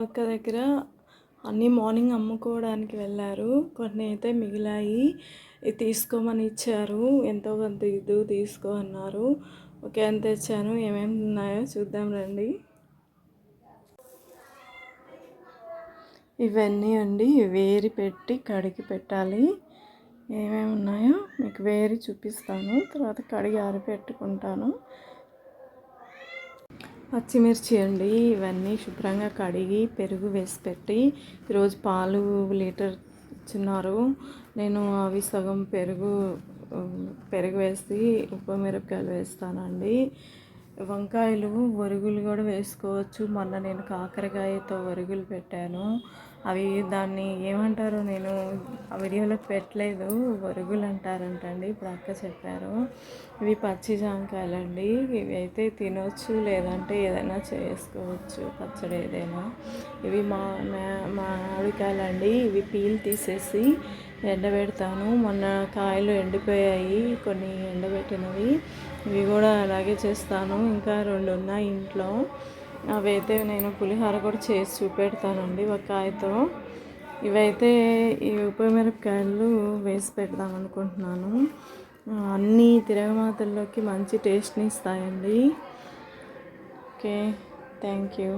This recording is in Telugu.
పక్క దగ్గర అన్నీ మార్నింగ్ అమ్ముకోవడానికి వెళ్ళారు. కొన్ని అయితే మిగిలాయి. ఇది తీసుకోమని ఇచ్చారు. ఎంతో కొంత ఇద్దు తీసుకో అన్నారు. ఓకే అని తెచ్చాను. ఏమేమి ఉన్నాయో చూద్దాం రండి. ఇవన్నీ అండి వేరి పెట్టి కడిగి పెట్టాలి. ఏమేమి ఉన్నాయో మీకు వేరి చూపిస్తాను. తర్వాత కడిగి ఆరిపెట్టుకుంటాను. పచ్చిమిర్చి అండి, ఇవన్నీ శుభ్రంగా కడిగి పెరుగు వేసి పెట్టి, ఈరోజు పాలు లీటర్ ఇచ్చినారు. నేను అవి సగం పెరుగు వేసి ఉప్పు మిరపకాయలు వేస్తానండి. వంకాయలు వరుగులు కూడా వేసుకోవచ్చు. మొన్న నేను కాకరకాయతో వరుగులు పెట్టాను. అవి దాన్ని ఏమంటారో నేను ఆ వీడియోలో పెట్టలేదు. వరుగులు అంటారంటండి. ఇప్పుడు అక్క చెప్పారు. ఇవి పచ్చి జాంకాయలండి. ఇవి అయితే తినొచ్చు, లేదంటే ఏదైనా చేసుకోవచ్చు పచ్చడి ఏదైనా. ఇవి మామిడికాయలండి. ఇవి పీల్ తీసేసి ఎండబెడతాను. మొన్న కాయలు ఎండిపోయాయి, కొన్ని ఎండబెట్టినవి. ఇవి కూడా అలాగే చేస్తాను. ఇంకా 2 ఉన్నాయి ఇంట్లో. అవైతే నేను పులిహోర కూడా చేసి చూపెడతానండి ఒక కాయతో. ఇవైతే ఈ ఉప్పు మిరపకాయలు వేసి పెడదాం అనుకుంటున్నాను. అన్నీ తిరగమాతల్లోకి మంచి టేస్ట్ని ఇస్తాయండి. Okay, thank you.